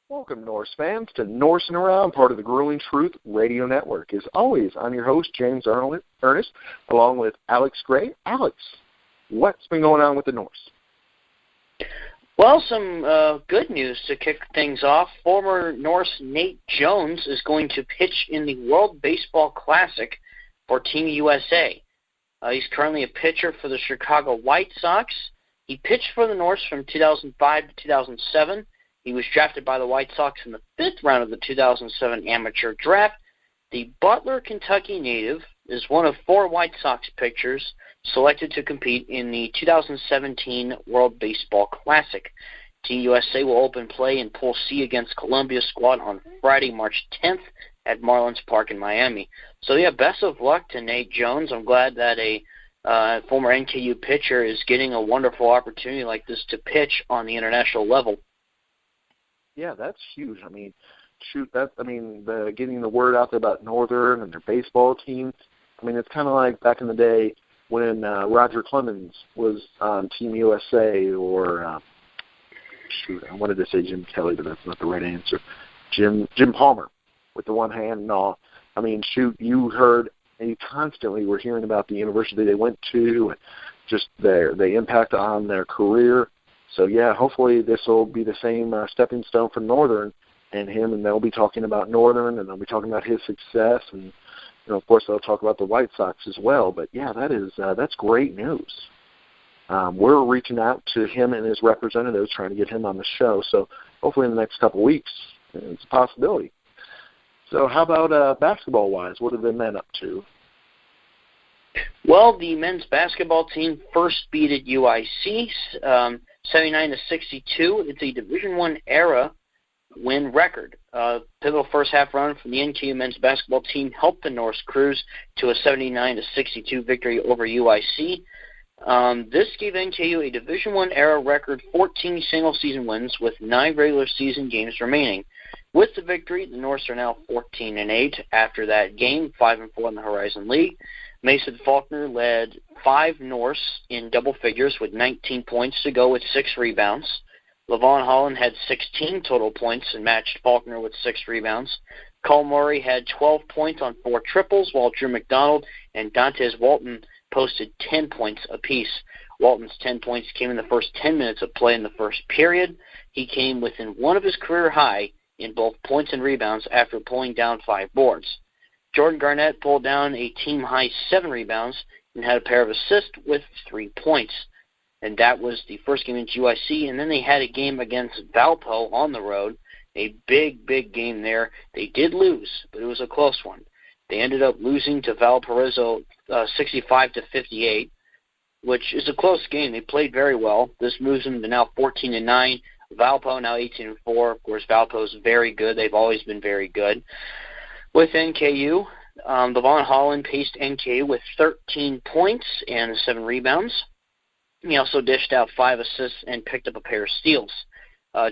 Welcome, Norse fans, to Norsin Around, part of the Grueling Truth Radio Network. As always, I'm your host, James Ernest, along with Alex Gray. Alex, what's been going on with the Norse? Well, some good news to kick things off. Former Norse Nate Jones is going to pitch in the World Baseball Classic for Team USA. He's currently a pitcher for the Chicago White Sox. He pitched for the Norse from 2005 to 2007. He was drafted by the White Sox in the 5th round of the 2007 amateur draft. The Butler, Kentucky native is one of 4 White Sox pitchers selected to compete in the 2017 World Baseball Classic. Team USA will open play in Pool C against Columbia squad on Friday, March 10th at Marlins Park in Miami. So, yeah, best of luck to Nate Jones. I'm glad that a former NKU pitcher is getting a wonderful opportunity like this to pitch on the international level. Yeah, that's huge. I mean, getting the word out there about Northern and their baseball team. I mean, it's kind of like back in the day when Roger Clemens was on Team USA, or I wanted to say Jim Kelly, but that's not the right answer. Jim Palmer with the one hand and all. I mean, you heard, and you constantly were hearing about the university they went to and just the impact on their career. So, yeah, hopefully this will be the same stepping stone for Northern and him, and they'll be talking about Northern, and they'll be talking about his success, and, you know, of course, they'll talk about the White Sox as well. But, yeah, that's great news. We're reaching out to him and his representatives trying to get him on the show. So, hopefully in the next couple of weeks, it's a possibility. So, how about basketball-wise? What are the men up to? Well, the men's basketball team first beat at UIC 79-62. It's a Division I era win record. Pivotal first half run from the NKU men's basketball team helped the Norse Cruise to a 79-62 victory over UIC. This gave NKU a Division I era record 14 single-season wins with 9 regular season games remaining. With the victory, the Norse are now 14-8 after that game, 5-4 in the Horizon League. Mason Faulkner led 5 Norse in double figures with 19 points to go with 6 rebounds. Lavone Holland had 16 total points and matched Faulkner with 6 rebounds. Cole Murray had 12 points on 4 triples, while Drew McDonald and Dantes Walton posted 10 points apiece. Walton's 10 points came in the first 10 minutes of play in the first period. He came within one of his career high in both points and rebounds after pulling down 5 boards. Jordan Garnett pulled down a team-high 7 rebounds and had a pair of assists with 3 points. And that was the first game against UIC. And then they had a game against Valpo on the road, a big, big game there. They did lose, but it was a close one. They ended up losing to Valparaiso 65-58, which is a close game. They played very well. This moves them to now 14-9. Valpo now 18-4. Of course, Valpo is very good. They've always been very good. With NKU, Lavone Holland paced NKU with 13 points and 7 rebounds. He also dished out 5 assists and picked up a pair of steals.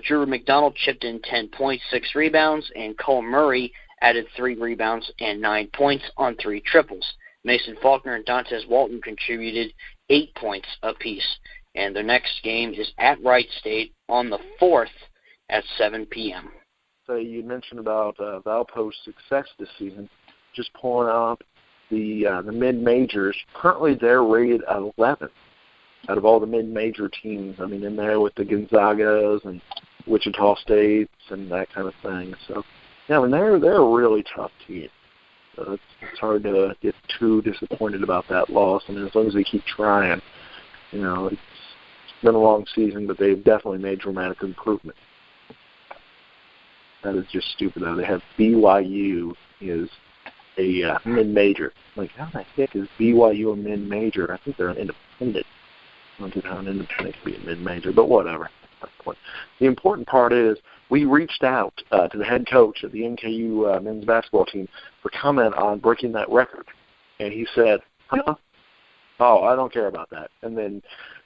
Drew McDonald chipped in 10 points, 6 rebounds, and Cole Murray added 3 rebounds and 9 points on 3 triples. Mason Faulkner and Dantes Walton contributed 8 points apiece. And their next game is at Wright State on the 4th at 7 p.m. So you mentioned about Valpo's success this season. Just pulling up the mid-majors. Currently, they're rated 11th out of all the mid-major teams. I mean, in there with the Gonzagas and Wichita States and that kind of thing. So, yeah, I mean, they're a really tough team. So it's hard to get too disappointed about that loss. I mean, as long as they keep trying, you know, it's been a long season, but they've definitely made dramatic improvement. That is just stupid, though. They have BYU is a mid-major. Like, how the heck is BYU a mid-major? I think they're an independent. I don't know how an independent can be a mid-major, but whatever. The important part is we reached out to the head coach of the NKU men's basketball team for comment on breaking that record. And he said, oh, I don't care about that, and then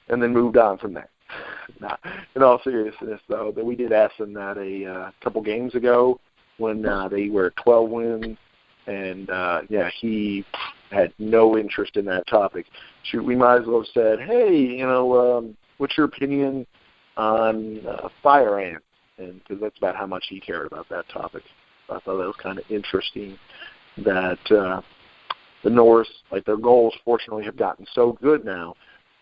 moved on from there. Nah, in all seriousness, though, that we did ask them that a couple games ago when they were 12 wins, and he had no interest in that topic. Shoot, we might as well have said, hey, what's your opinion on fire ants? and because that's about how much he cared about that topic. So I thought that was kind of interesting that the Norse, like their goals, fortunately have gotten so good now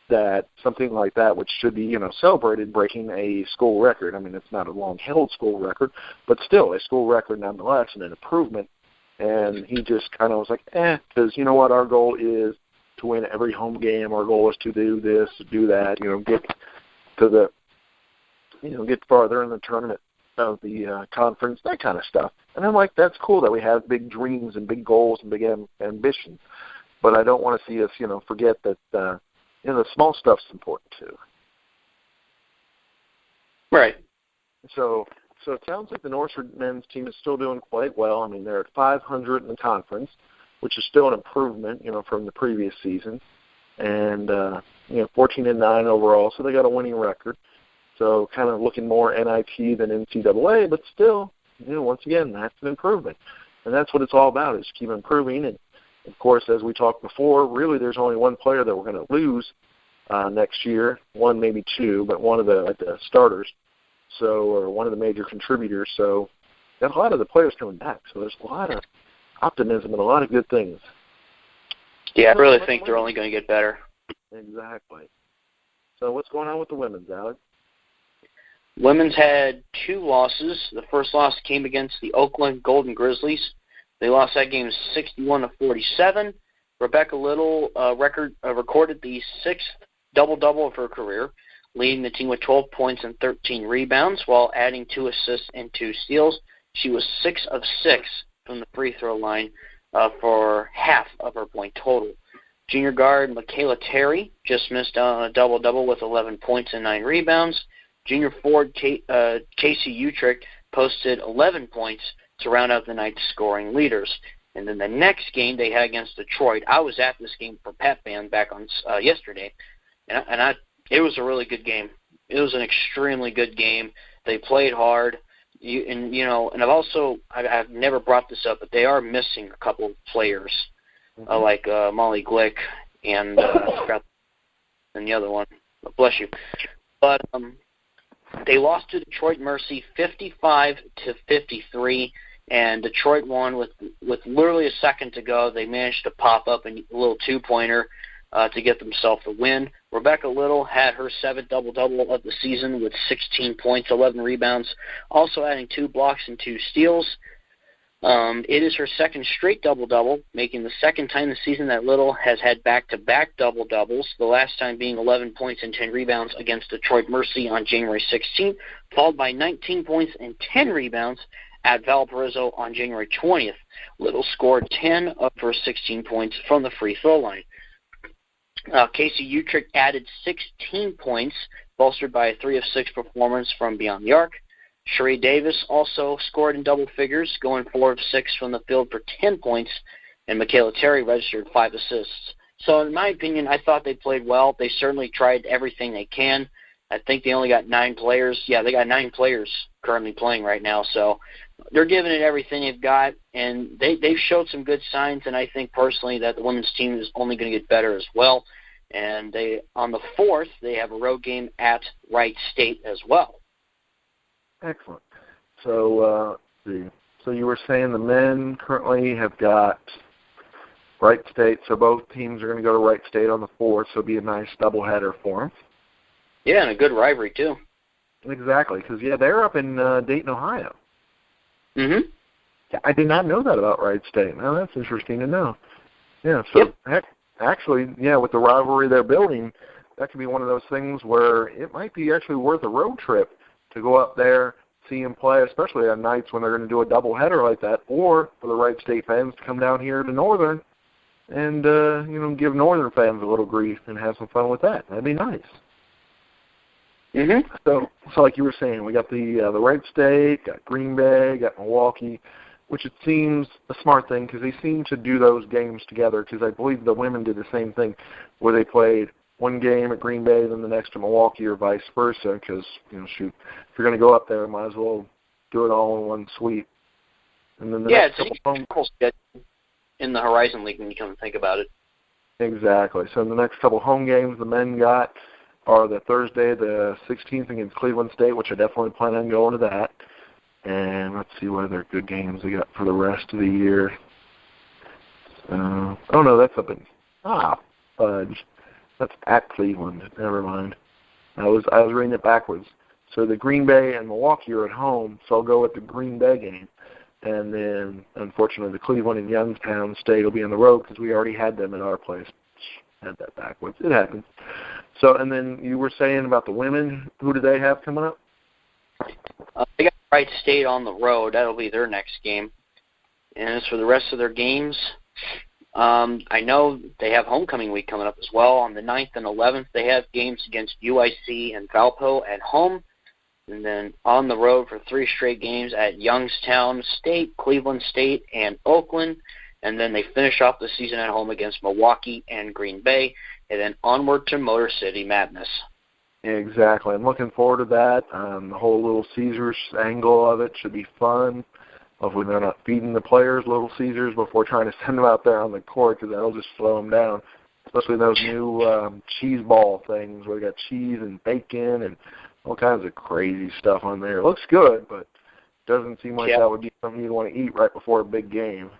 that something like that, which should be, celebrated, breaking a school record. I mean, it's not a long-held school record, but still a school record nonetheless and an improvement. And he just kind of was like, because you know what, our goal is to win every home game. Our goal is to do this, do that, get to the, get farther in the tournament of the conference, that kind of stuff. And I'm like, that's cool that we have big dreams and big goals and big ambitions. But I don't want to see us, forget that, the small stuff's important too. Right. So it sounds like the Northford men's team is still doing quite well. I mean, they're at 500 in the conference, which is still an improvement, from the previous season, and 14-9 overall. So they got a winning record. So kind of looking more NIT than NCAA, but still, once again, that's an improvement, and that's what it's all about, is keep improving. And of course, as we talked before, really there's only one player that we're going to lose next year, one maybe two, but one of the starters. Or one of the major contributors. So got a lot of the players coming back. So there's a lot of optimism and a lot of good things. Yeah, I really think they're only going to get better. Exactly. So what's going on with the women's, Alex? Women's had 2 losses. The first loss came against the Oakland Golden Grizzlies. They lost that game 61-47. Rebecca Lyttle recorded the 6th double-double of her career, leading the team with 12 points and 13 rebounds while adding 2 assists and 2 steals. She was 6 of 6 from the free throw line for half of her point total. Junior guard Mikayla Terry just missed on a double-double with 11 points and 9 rebounds. Junior forward Casey Utrick posted 11 points to round out the night's scoring leaders. And then the next game they had against Detroit, I was at this game for Pep Band back on yesterday, and it was a really good game. It was an extremely good game. They played hard, and I've never brought this up, but they are missing a couple of players, like Molly Glick and the other one. Bless you. But they lost to Detroit Mercy 55-53, and Detroit won with literally a second to go. They managed to pop up a little 2-pointer to get themselves the win. Rebecca Lyttle had her 7th double-double of the season with 16 points, 11 rebounds, also adding 2 blocks and 2 steals. It is her 2nd straight double-double, making the 2nd time this season that Lyttle has had back-to-back double-doubles, the last time being 11 points and 10 rebounds against Detroit Mercy on January 16th, followed by 19 points and 10 rebounds at Valparaiso on January 20th. Lyttle scored 10 of her 16 points from the free throw line. Casey Utrick added 16 points, bolstered by a 3 of 6 performance from beyond the arc. Sheree Davis also scored in double figures, going 4 of 6 from the field for 10 points, and Mikayla Terry registered 5 assists. So in my opinion, I thought they played well. They certainly tried everything they can. I think they only got 9 players. Yeah, they got 9 players currently playing right now. So they're giving it everything they've got, and they've showed some good signs, and I think personally that the women's team is only going to get better as well. And on the 4th, they have a road game at Wright State as well. Excellent. So so you were saying the men currently have got Wright State, so both teams are going to go to Wright State on the 4th, so it'll be a nice doubleheader for them. Yeah, and a good rivalry, too. Exactly, because, they're up in Dayton, Ohio. Mm-hmm. Yeah, I did not know that about Wright State. Now, that's interesting to know. Yeah, so actually, with the rivalry they're building, that could be one of those things where it might be actually worth a road trip to go up there, see them play, especially on nights when they're going to do a doubleheader like that, or for the Wright State fans to come down here to Northern and, give Northern fans a little grief and have some fun with that. That'd be nice. Mm-hmm. So like you were saying, we got the Wright State, got Green Bay, got Milwaukee, which it seems a smart thing because they seem to do those games together, because I believe the women did the same thing where they played one game at Green Bay, then the next to Milwaukee, or vice versa, because, if you're going to go up there, might as well do it all in one sweep. And then it's in the Horizon League when you come to think about it. Exactly. So in the next couple home games, the men got are the Thursday, the 16th against Cleveland State, which I definitely plan on going to that. And let's see what other good games we got for the rest of the year. Oh no, that's up in fudge. That's at Cleveland. Never mind. I was reading it backwards. So the Green Bay and Milwaukee are at home, so I'll go with the Green Bay game. And then, unfortunately, the Cleveland and Youngstown State will be on the road because we already had them at our place. Had that backwards. It happens. So, and then you were saying about the women. Who do they have coming up? They got Wright State on the road. That'll be their next game. And as for the rest of their games, I know they have homecoming week coming up as well. On the 9th and 11th, they have games against UIC and Valpo at home. And then on the road for 3 straight games at Youngstown State, Cleveland State, and Oakland. And then they finish off the season at home against Milwaukee and Green Bay. And then onward to Motor City Madness. Exactly. I'm looking forward to that. The whole Little Caesars angle of it should be fun. Hopefully they're not feeding the players Little Caesars before trying to send them out there on the court because that'll just slow them down, especially those new cheese ball things where they got cheese and bacon and all kinds of crazy stuff on there. It looks good, but doesn't seem like that would be something you'd want to eat right before a big game.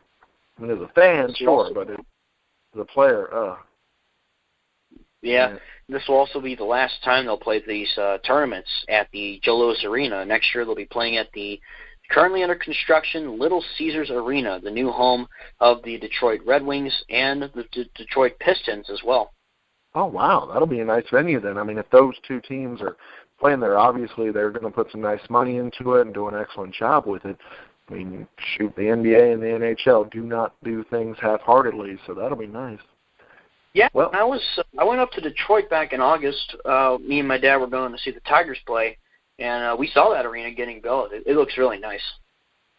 I mean, as a fan, sure, but as a player, Yeah, this will also be the last time they'll play these tournaments at the Joe Louis Arena. Next year they'll be playing at the currently under construction Little Caesars Arena, the new home of the Detroit Red Wings and the Detroit Pistons as well. Oh, wow. That'll be a nice venue then. I mean, if those two teams are playing there, obviously they're going to put some nice money into it and do an excellent job with it. I mean, shoot, the NBA and the NHL do not do things half-heartedly, so that'll be nice. Yeah, well, I went up to Detroit back in August. Me and my dad were going to see the Tigers play, and we saw that arena getting built. It looks really nice.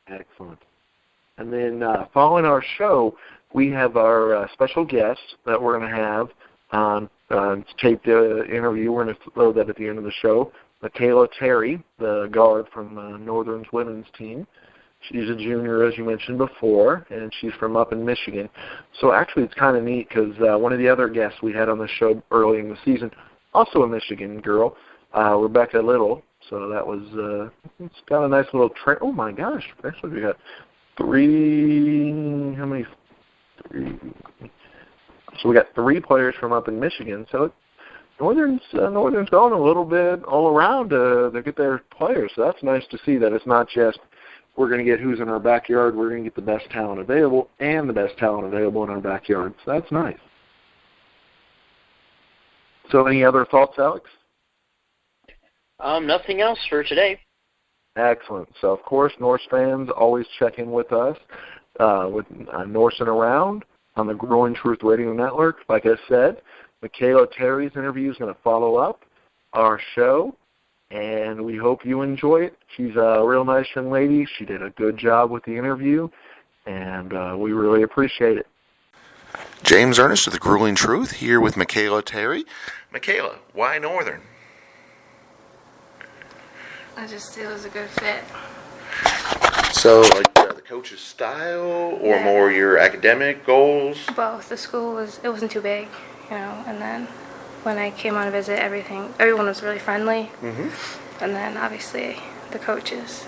Excellent. And then following our show, we have our special guest that we're going to have on taped interview. We're going to throw that at the end of the show. Mikayla Terry, the guard from Northern's women's team. She's a junior, as you mentioned before, and she's from up in Michigan. So actually it's kind of neat because one of the other guests we had on the show early in the season, also a Michigan girl, Rebecca Lyttle. So that was, it's got a nice little trend. Oh, my gosh. Actually, we got three. So we got 3 players from up in Michigan. So Northern's going a little bit all around to get their players. So that's nice to see that it's not just we're going to get who's in our backyard. We're going to get the best talent available and the best talent available in our backyard. So that's nice. So any other thoughts, Alex? Nothing else for today. Excellent. So, of course, Norse fans always check in with us with Norsin Around on the Growing Truth Radio Network. Like I said, Mikayla Terry's interview is going to follow up our show, and we hope you enjoy it. She's a real nice young lady. She did a good job with the interview, and we really appreciate it. James Ernest of the Grueling Truth here with Mikayla Terry. Mikayla, why Northern? It was a good fit. So, like the coach's style or more your academic goals? Both. The school wasn't too big, and then when I came on a visit, everyone was really friendly. Mm-hmm. And then, obviously, the coaches.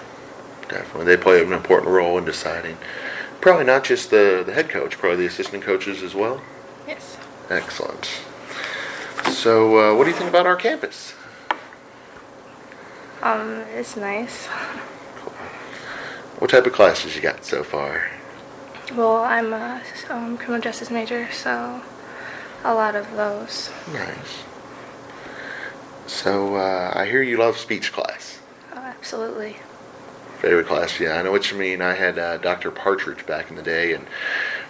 Definitely. They play an important role in deciding. Probably not just the head coach, probably the assistant coaches as well? Yes. Excellent. So, what do you think about our campus? It's nice. Cool. What type of classes you got so far? Well, I'm a criminal justice major, so a lot of those. Nice. So, I hear you love speech class. Oh, absolutely. Favorite class? Yeah, I know what you mean. I had Dr. Partridge back in the day, and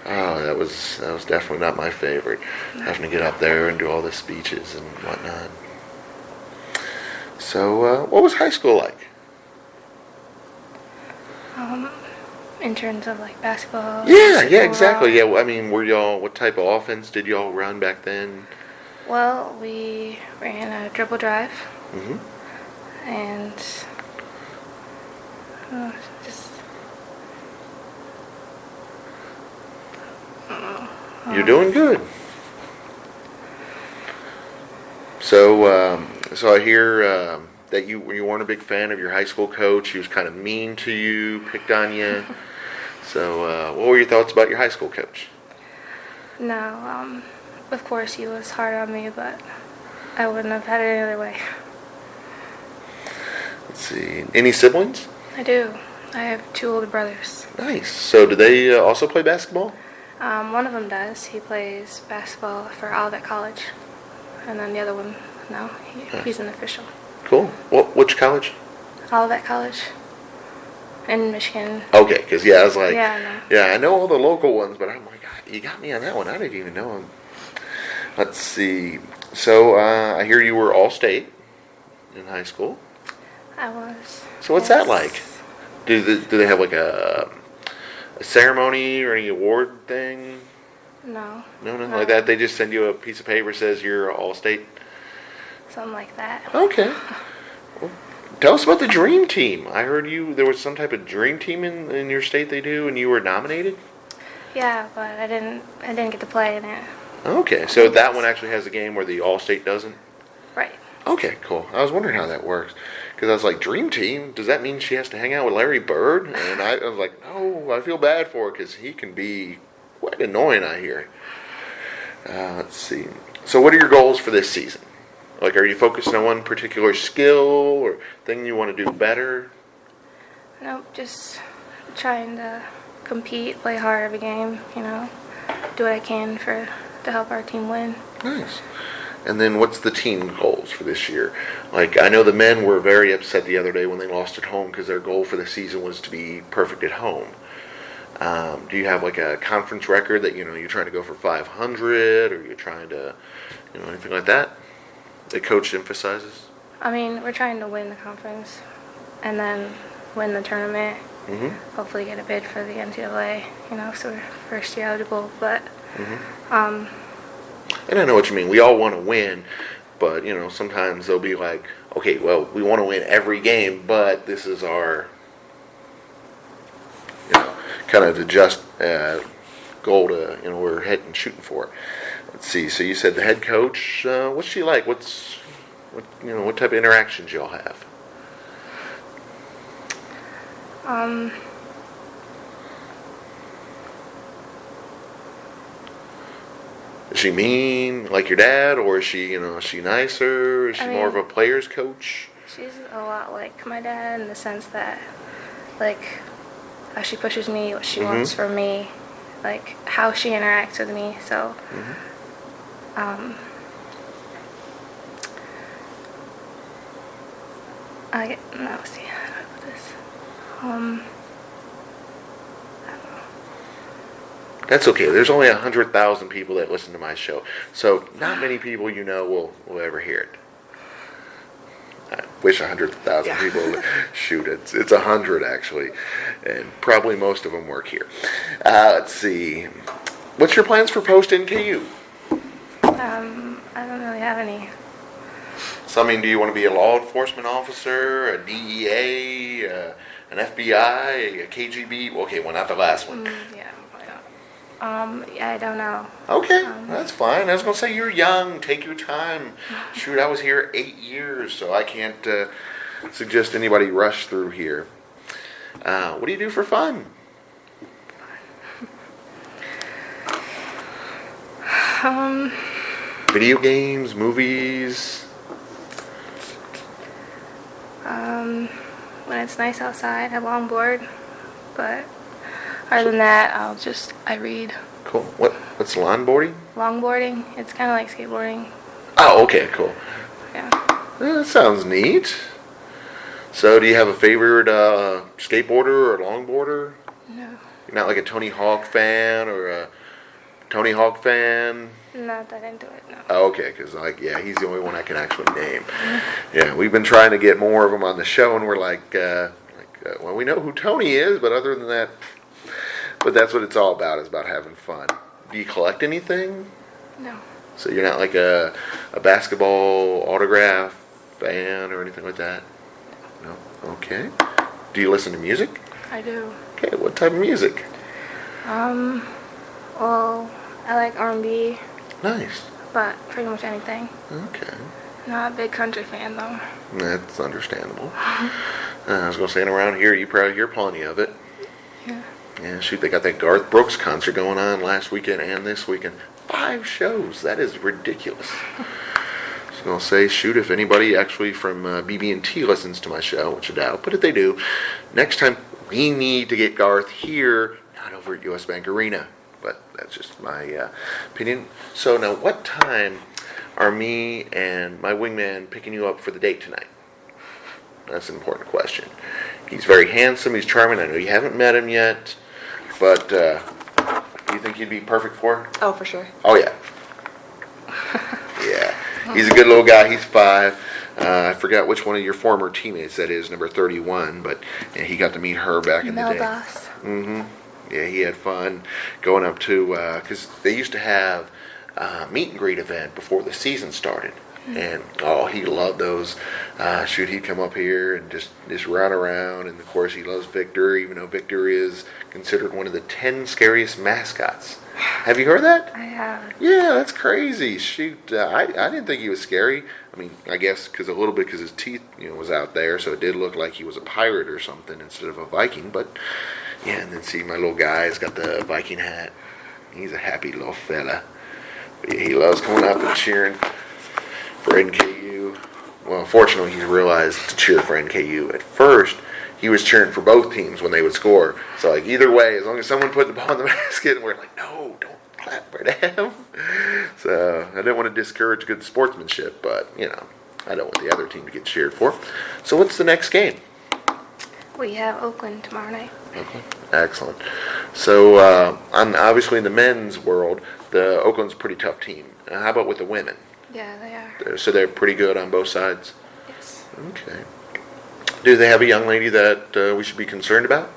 that was definitely not my favorite. No. Having to get up there and do all the speeches and whatnot. So, what was high school like? In terms of like basketball. Yeah, exactly. Yeah, I mean, what type of offense did y'all run back then? Well, we ran a dribble drive. Mm-hmm. And You're doing good. So So I hear that you weren't a big fan of your high school coach. He was kind of mean to you, picked on you. So what were your thoughts about your high school coach? No, of course he was hard on me, but I wouldn't have had it any other way. Let's see. Any siblings? I do. I have 2 older brothers. Nice. So do they also play basketball? One of them does. He plays basketball for Olivet College. And then the other one, no, he's an official. Cool. Which college? Olivet College in Michigan. Okay, because I was like, I I know all the local ones, but I'm like, you got me on that one. I didn't even know him. Let's see. So I hear you were All-State in high school. I was. So what's that like? Do they have like a ceremony or any award thing? No. Nothing like that. They just send you a piece of paper that says you're All-State. Something like that. Okay. Well, tell us about the Dream Team. I heard there was some type of Dream Team in your state they do, and you were nominated. Yeah, but I didn't get to play in it. Okay, so that one actually has a game where the All-State doesn't? Right. Okay, cool. I was wondering how that works. Because I was like, Dream Team? Does that mean she has to hang out with Larry Bird? And I was like, no, I feel bad for her because he can be quite annoying, I hear. Let's see. So what are your goals for this season? Like, are you focusing on one particular skill or thing you want to do better? Nope, just trying to compete, play hard every game, do what I can to help our team win. Nice. And then what's the team goals for this year? Like, I know the men were very upset the other day when they lost at home because their goal for the season was to be perfect at home. Do you have like a conference record that, you're trying to go for 500 or you're trying to, anything like that? The coach emphasizes? I mean, we're trying to win the conference and then win the tournament. Mm-hmm. Hopefully get a bid for the NCAA, so we're first year eligible. But, and I know what you mean. We all want to win, but, sometimes they'll be like, okay, well, we want to win every game, but this is our, kind of the just goal to, we're heading shooting for. Let's see. So you said the head coach. What's she like? What type of interactions y'all have? Is she mean like your dad, or is she, is she nicer? Is she more of a player's coach? She's a lot like my dad in the sense that, like, how she pushes me, what she wants from me, like how she interacts with me. So, let's see how do I put this? I don't know. That's okay. There's only 100,000 people that listen to my show, so not many people will ever hear it. I wish 100,000 people would. Shoot, it's 100 actually, and probably most of them work here. Let's see. What's your plans for post NKU? I don't really have any. So, I mean, do you want to be a law enforcement officer, a DEA, an FBI, a KGB? Okay, well, not the last one. Yeah, I don't know. Okay, that's fine. I was going to say, you're young. Take your time. Shoot, I was here 8 years, so I can't suggest anybody rush through here. What do you do for fun? Video games, movies? When it's nice outside, I longboard, but other than that, I read. Cool. What's longboarding? Longboarding, it's kind of like skateboarding. Oh, okay, cool. Yeah. That sounds neat. So, do you have a favorite skateboarder or longboarder? No. You're not like a Tony Hawk fan or a Tony Hawk fan? Not that into it, no. Oh, okay, because he's the only one I can actually name. Yeah, we've been trying to get more of them on the show, and we're well, we know who Tony is, but other than that, but that's what it's all about, is about having fun. Do you collect anything? No. So you're not like a basketball autograph fan or anything like that? No? Okay. Do you listen to music? I do. Okay, what type of music? Well, I like R&B. Nice. But pretty much anything. Okay. Not a big country fan, though. That's understandable. I was going to say, around here, you probably hear plenty of it. Yeah. Yeah, shoot, they got that Garth Brooks concert going on last weekend and this weekend. 5 shows. That is ridiculous. I was going to say, shoot, if anybody actually from BB&T listens to my show, which I doubt, but if they do, next time we need to get Garth here, not over at US Bank Arena. But that's just my opinion. So now, what time are me and my wingman picking you up for the date tonight? That's an important question. He's very handsome. He's charming. I know you haven't met him yet, but do you think he'd be perfect for her? Oh, for sure. Oh, yeah. Yeah. He's a good little guy. He's 5. I forgot which one of your former teammates that is, number 31, but yeah, he got to meet her back in the day. Boss. Mm-hmm. Yeah, he had fun going up to, because they used to have a meet and greet event before the season started. And, he loved those. Shoot, he'd come up here and just run around. And, of course, he loves Victor, even though Victor is considered one of the 10 scariest mascots. Have you heard that? I have. Yeah, that's crazy. Shoot, I didn't think he was scary. I mean, I guess because his teeth, was out there, so it did look like he was a pirate or something instead of a Viking. But, yeah, and then see my little guy's got the Viking hat. He's a happy little fella. But, yeah, he loves coming up and cheering for NKU. Well, fortunately, he realized to cheer for NKU. At first, he was cheering for both teams when they would score. So, like, either way, as long as someone put the ball in the basket, and we're like, no, don't clap for them. So, I didn't want to discourage good sportsmanship, but, I don't want the other team to get cheered for. So, what's the next game? We have Oakland tomorrow night. Okay, excellent. So, obviously in the men's world, the Oakland's a pretty tough team. How about with the women? Yeah, they are. So they're pretty good on both sides? Yes. Okay. Do they have a young lady that we should be concerned about?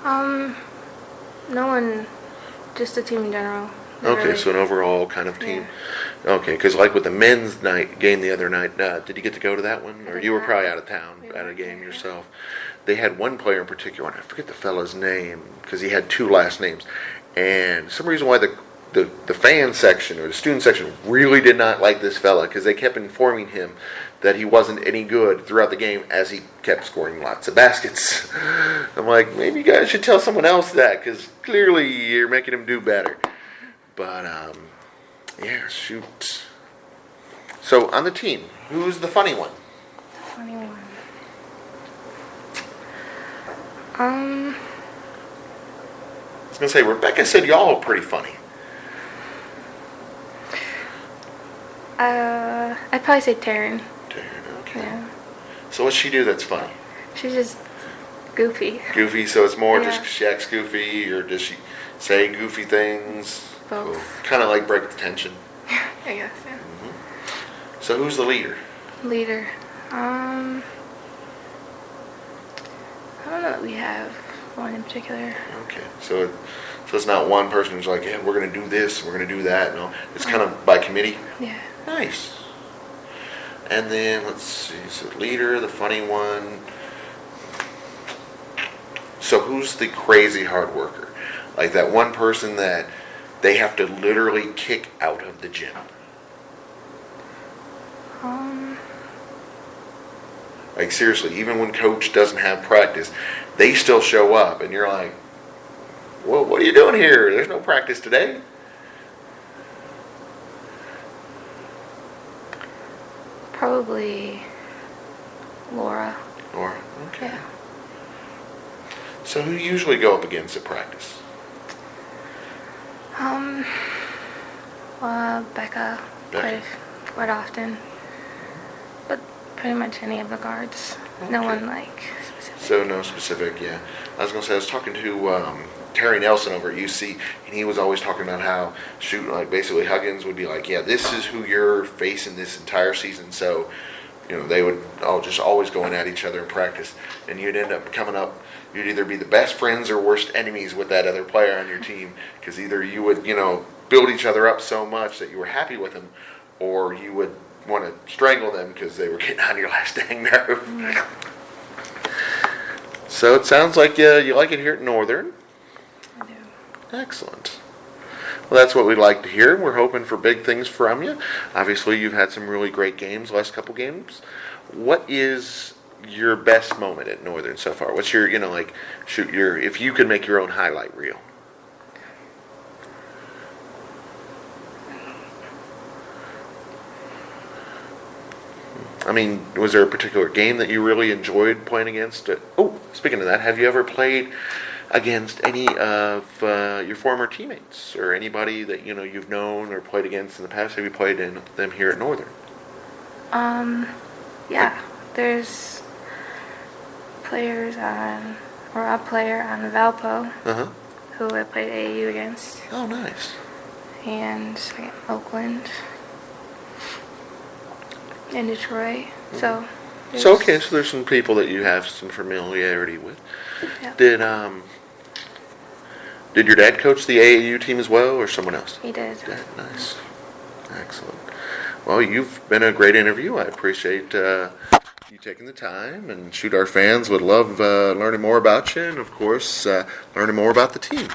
No one, just the team in general. Okay, Really. so an overall kind of team. Yeah. Okay, because like with the men's game the other night, did you get to go to that one? Or you were probably out of town at a game yourself. They had one player in particular, and I forget the fella's name, because he had 2 last names. And for some reason why the fan section or the student section really did not like this fella, because they kept informing him that he wasn't any good throughout the game as he kept scoring lots of baskets. I'm like, maybe you guys should tell someone else that, because clearly you're making him do better. But, yeah, shoot. So, on the team, who's the funny one? The funny one. I was going to say, Rebecca said y'all are pretty funny. I'd probably say Taryn. Taryn, okay. Yeah. So what's she do that's funny? She's just goofy. Goofy, so it's more Yeah. just she acts goofy, or does she say goofy things? Both. Kind of like break the tension. I guess, yeah. Mm-hmm. So who's the leader? Leader. I don't know that we have one in particular. Okay, so it's not one person who's like, yeah, we're going to do this, we're going to do that. No, it's kind of by committee. Yeah. Nice. And then, let's see, so leader, the funny one. So who's the crazy hard worker? Like that one person that they have to literally kick out of the gym. Like seriously, even when coach doesn't have practice, they still show up and you're like, well, what are you doing here? There's no practice today. Probably Laura. Laura, okay. Yeah. So who you usually go up against at practice? Becca. Becca. Quite often. But pretty much any of the guards. Okay. No one like specific. So no specific, yeah. I was gonna say I was talking to Terry Nelson over at UC, and he was always talking about how like basically Huggins would be like, yeah, this is who you're facing this entire season. So, they would just always going at each other in practice, and you'd end up coming up. You'd either be the best friends or worst enemies with that other player on your team, because either you would build each other up so much that you were happy with them, or you would want to strangle them because they were getting on your last dang nerve. Mm-hmm. So it sounds like you like it here at Northern. I do. Excellent. Well, that's what we'd like to hear. We're hoping for big things from you. Obviously, you've had some really great games, last couple games. What is your best moment at Northern so far? What's your, if you could make your own highlight reel? I mean, was there a particular game that you really enjoyed playing against? Oh, speaking of that, have you ever played against any of your former teammates or anybody that you've known or played against in the past? Have you played them here at Northern? Yeah. There's a player on Valpo who I played AAU against. Oh, nice. And Oakland and Detroit. So there's some people that you have some familiarity with. Yeah. Did your dad coach the AAU team as well, or someone else? He did. Yeah, nice. Excellent. Well, you've been a great interview. I appreciate you taking the time, and our fans would love learning more about you, and of course, learning more about the team.